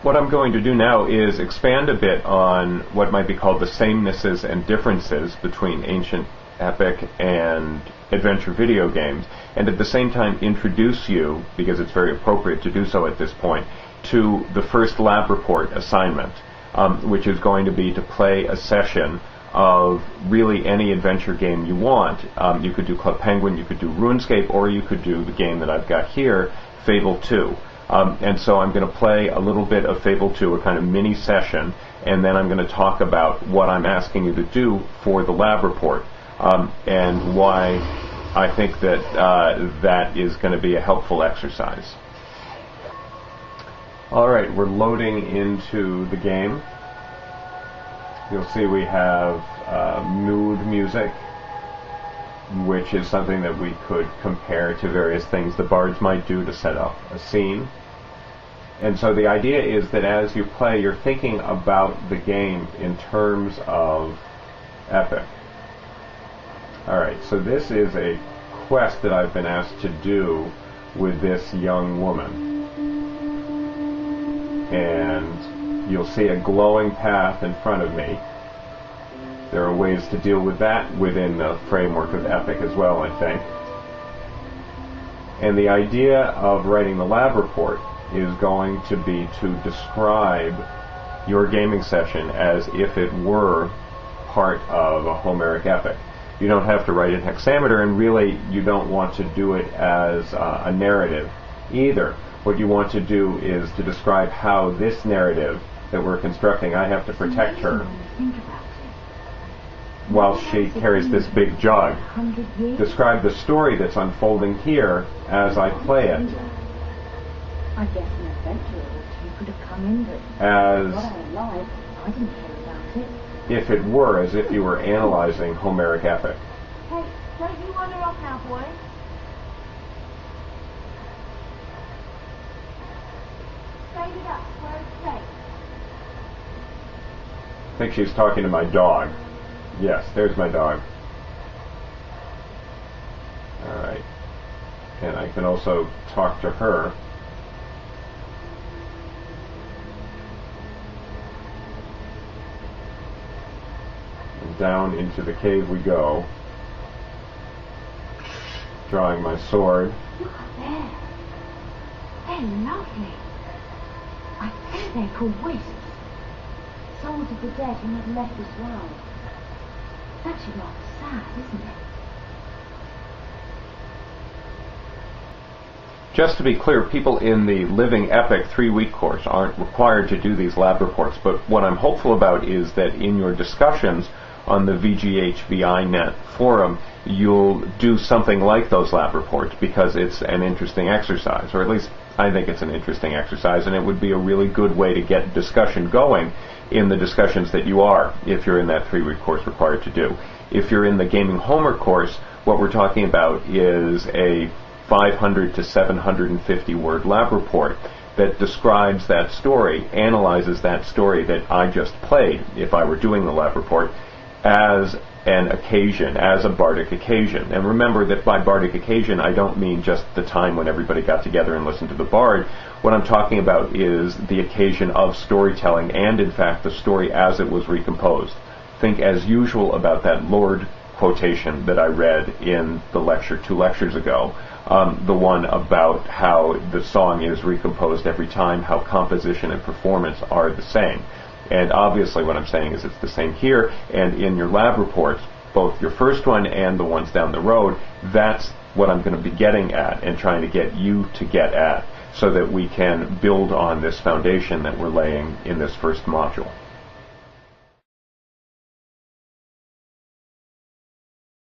What I'm going to do now is expand a bit on what might be called the samenesses and differences between ancient epic and adventure video games, and at the same time introduce you, because it's very appropriate to do so at this point, to the first lab report assignment, which is going to be to play a session of really any adventure game you want. You could do Club Penguin, you could do RuneScape, or you could do the game that I've got here, Fable 2. And so I'm going to play a little bit of Fable 2, a kind of mini session, and then I'm going to talk about what I'm asking you to do for the lab report, and why I think that that is going to be a helpful exercise. Alright, we're loading into the game. You'll see we have mood music, which is something that we could compare to various things the bards might do to set up a scene. And so the idea is that as you play, you're thinking about the game in terms of epic. Alright, so this is a quest that I've been asked to do with this young woman. And you'll see a glowing path in front of me. There are ways to deal with that within the framework of epic as well, I think. And the idea of writing the lab report is going to be to describe your gaming session as if it were part of a Homeric epic. You don't have to write in hexameter, and really you don't want to do it as a narrative either. What you want to do is to describe how this narrative that we're constructing, I have to protect her while she carries this big jug. Describe the story that's unfolding here as I play it. I guess an adventurer could have come in, but as what I like, I didn't care about it. If it were as if you were analyzing Homeric epic. Hey, don't you wander off now, boy? Save it up, where it's safe. I think she's talking to my dog. Yes, there's my dog. Alright. And I can also talk to her. And down into the cave we go. Drawing my sword. Look up there. They're lovely. I think they're called wisps. Souls of the dead who have left this world. It's actually rather sad, isn't it? Just to be clear, people in the Living Epic 3-week course aren't required to do these lab reports, but what I'm hopeful about is that in your discussions on the VGHVINet forum, you'll do something like those lab reports, because it's an interesting exercise, or at least I think it's an interesting exercise, and it would be a really good way to get discussion going in the discussions that you are, if you're in that 3-week course, required to do. If you're in the Gaming Homer course, what we're talking about is a 500 to 750 word lab report that describes that story, analyzes that story that I just played, if I were doing the lab report, as an occasion, as a Bardic occasion. And remember that by Bardic occasion, I don't mean just the time when everybody got together and listened to the bard. What I'm talking about is the occasion of storytelling, and in fact the story as it was recomposed. Think as usual about that Lord quotation that I read in the lecture 2 lectures ago, the one about how the song is recomposed every time, how composition and performance are the same. And obviously what I'm saying is it's the same here, and in your lab reports, both your first one and the ones down the road, that's what I'm going to be getting at and trying to get you to get at, so that we can build on this foundation that we're laying in this first module.